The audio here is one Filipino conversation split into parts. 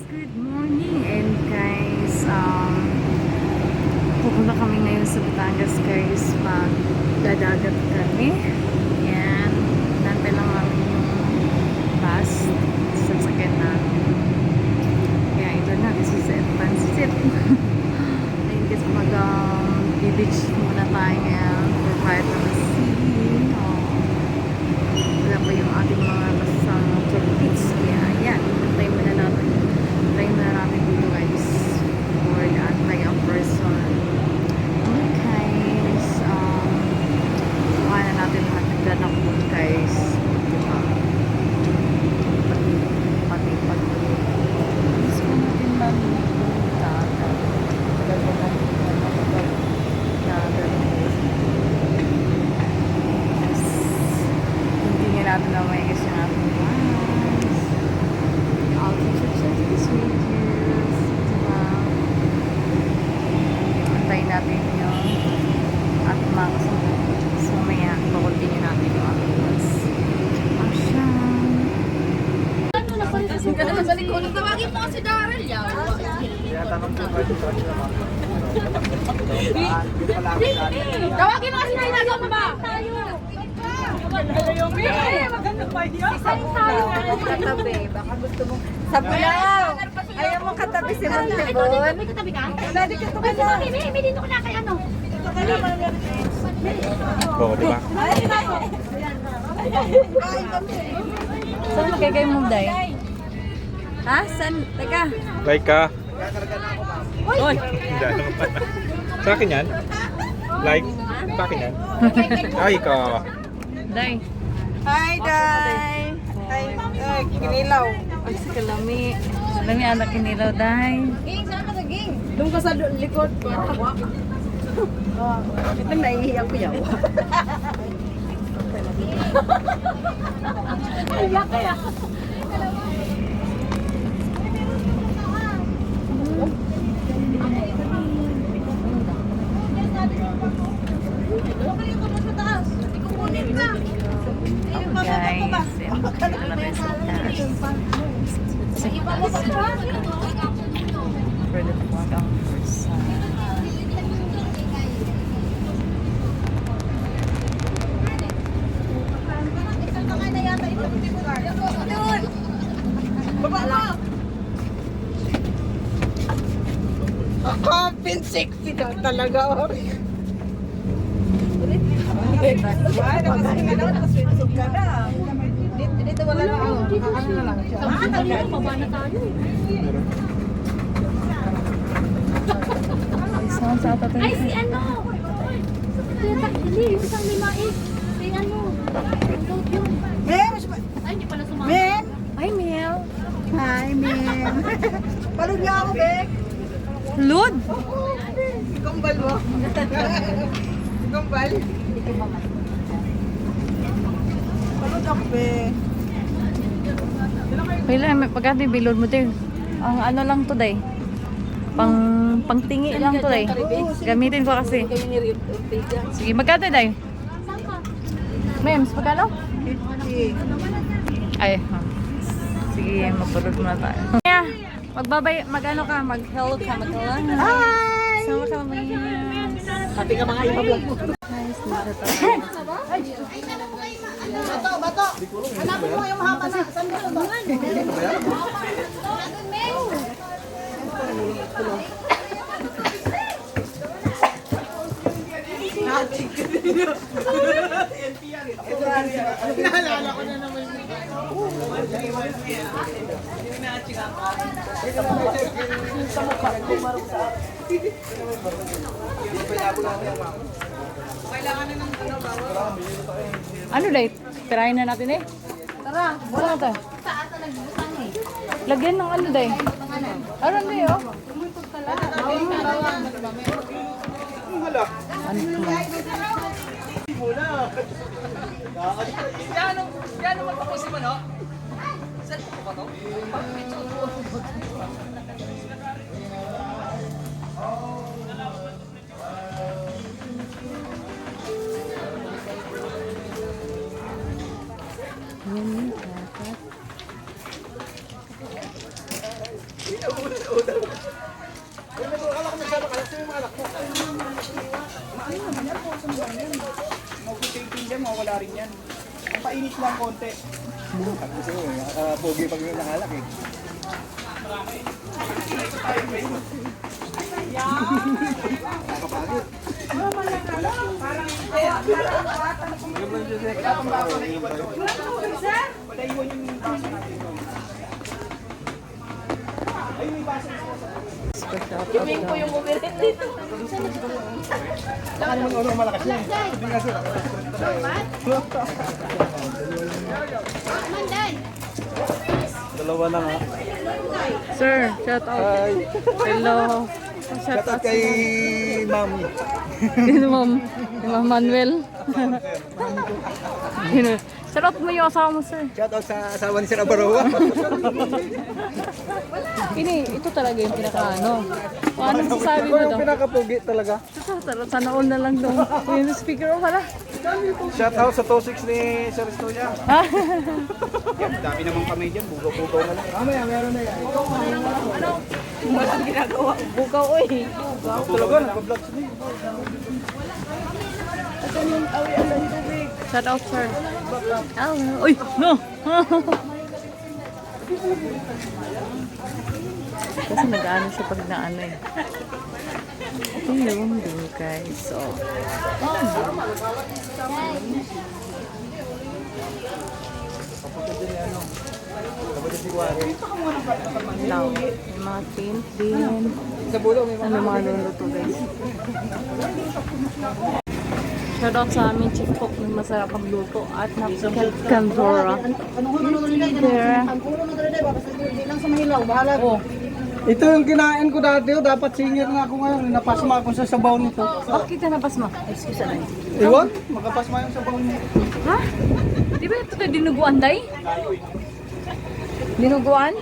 Good morning and guys, pupunta kami ngayon sa Batangas guys, magdadagat kami. Yan, nantay lang namin yung bus, sasakyan namin. Kaya ito na, this is advanced tip. Ayun guys, mag-beach muna tayo ngayon for quiet na the sea. Wala pa yung ating mga kasama tourists. Kaya yan, tayo muna natin. Tayo muna natin dito guys for the Antayang person. Okay guys, mukha na natin lahat naglalakbong guys. Diba? Pati. Gusto ko natin mag-dagat. Tagal ko natin mag-dagat. Tingnan natin na may gusto natin guys. I'll check this videos. Diba? Antayin natin yung ating mga kasama. So mamaya, pakontinue natin yung ating bus. Action! Tawagin mo si Daryl yan. Tawagin mo si Daryl mo ba? Katabi, baka gusto mong sa Bulaw. Ayaw mong katabi si Montebon. May katabi ka? Dali ka to ka na. May dito ko na kay ano. Dito ka na. Oo, di ba? Saan magkagay mo, Day? Ha? Saan? Teka. Like ka. Oy! Hindi, ano pa. Sa akin yan? Like? Sa akin yan? Ay, ka. Day. Hi, Day. Ay, kinilaw. Ay, si Kalami. Kalami, anak kinilaw, Day. Ging, saan ka sa ging? Doon ka sa likod. Ito naiiyak ko yaw. Kaya. Guys, dito na rin sa taas. For the photo person. Sexy ka talaga, oh. Dito wala na ako. Ano na lang siya. Paba na tayo. Saan sa ato Ay, si ano? Hindi, yung isang limais. Si ano? Ang goat yun. Ay, hindi pala sumama. Men! Hi, Mel. Hi, men! Palog niya ako, Bek! Lud! Kumbal mo? Kumbal? Palog ako, Bek! Kailan, pagkati bilod mo tayo. Ang ano lang to, Day. Pangtingi lang to, Day. Gamitin ko kasi. Sige, magkano, Day? Saan ka? Mems, magkano? 50. Ay, sige, magpulot muna tayo. Kaya, mag-ano ka, mag-hello ka, mag-hello. Hi! Sama ka, Mems. Happy ka mga iba-vlog mo. Guys, dito tayo. Bato! Hanapin mo yung mahaba na. Saan ba ito? Naalala ko na naman. Sa mukha, kumarong sa Ano, Day? Tirahin na natin eh. Tara! Wala na to. Sa ata nagbutang eh. Lagyan ng ano, Day? Ano na yun? Ano mo? Yan naman po si Mano. Saan po ba to? Yan yung dapat. Mag-taping dyan, mawala rin yan. Ang painit lang konti. Kasi pogi pag yung nakalak eh. Nakakapagod. Baka naman ulo malakas yan. Sabi kasi dalawa na nga. Sir, shout out. Hi. Hello. Shout Shout out out kay Ma'am. Sino, Ma'am? Si Ma'am Manuel. Shout out mo yung asawa mo, sir. Shout out sa asawa ni Sir Abaroa. Ito talaga yung pinaka-ano. Ano sasabi mo daw? Pinakapogi talaga. Sana all na lang daw. Yung speaker mo pala. Shout out sa 26 ni Sir Estonia. Yan, dami naman kami dyan. Bugaw-bugaw na lang. Mamaya, meron na yan. Walang ginagawa. Bukaw, oy. Talaga, nagpa-vlog sila. Shout out, sir. Uy, no! Kasi nag-ano siya pag naano eh. Ito yung din, guys. So, now, yung mga paint din. Sa bulo, may Ano mga luluto, guys. Shoutout sa amin, Chief Cook, ng masarap ang luto at napakal Cantora. There. Oh, Ito yung kinain ko dati. Dapat senior na ako ngayon. Napasma ako sa sabaw nito. bakit ka napasma? Excuse me. Iwan, makapasma yung sabaw nito. Ha? Di ba ito tayo dinuguan, day? Dinuguan?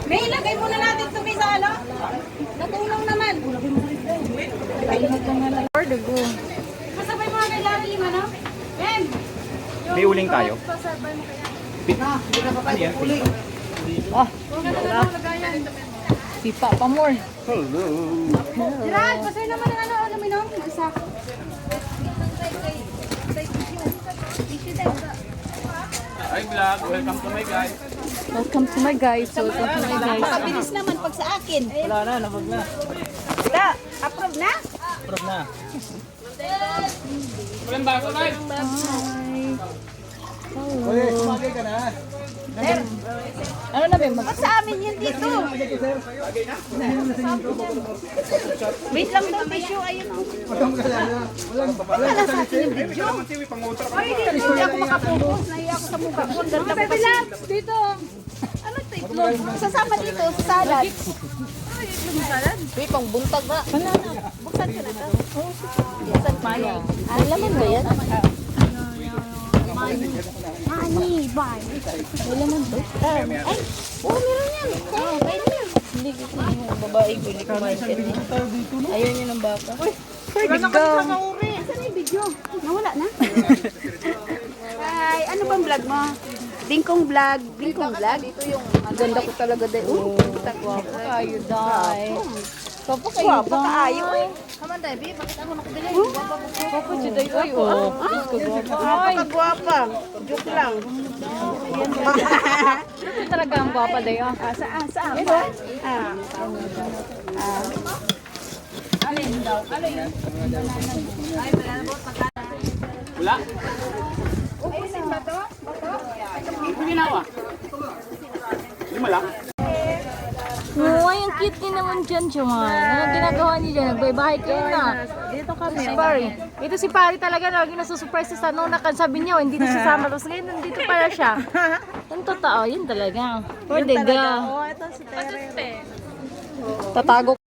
May ilagay muna natin ito sa ano? Natulong naman. Where to go? Kasabay mo kay Larry Lima, no? Ben! May uling tayo. Oh, wala. Sipa pa more. Gerald, pasay naman ang ano, aluminom. Isa. Hi vlog, welcome to my guys. Welcome to my guys. Welcome to my guys. Mabilis naman pag sa akin. Wala na, nabag na. Ika, approve na? Prove na. Walang baso na. Uy, sumagay ka na. Ano na ba yung Ba't sa amin yun dito? Wait lang daw, tissue. Ayun o. Wala na sa akin yung video. Ay, hindi ako makapokus. Nahiya ako sa mukha ko. Ang ganda ko kasi. dito? Ano ito? Itlog. Sasama dito sa salad. Wait, pang buntag ba? Wala na. Buksan ko na ito. Buksan ko na. Ay, laman ba yan? Honey, bye. May laman ba? Ay, oh, meron yan. Oh, pwede yan. Hindi ko yung babae ko. Hindi ko maintindihan. Ayaw niya ng baka. Pwede ka. Saan yung video? Nawala na? Hi, ano bang vlog mo? Dingkong vlog. Dingkong vlog? Ito yung ganda ko talaga dahil. Guwapo kayo, day. Guwapo kayo, Guwapo ka day. ayo eh. Kaman tayo, babe. Bakit ako nakabili? Guwapo si day. Ay, oh. Diyos ko, guwapo. Ay, Napakagwapa. Joke lang. ito talaga ang guwapa, day. Ah. Saan? Saan? Wala. Ubusin ba to? Ginawa. Lima lang. Uy, ang cute din naman dyan, Chuman. Ano ginagawa niyo dyan? Nagbaybahay kayo na. Dito kami. Si Pari. Ito si Pari talaga, lagi nasusurprise sa nung sabi niya, hindi na sasama. Tapos ngayon, nandito pala siya. Ang totoo, yun talaga. Pwede ga. Oh, ito si Tere. Tatago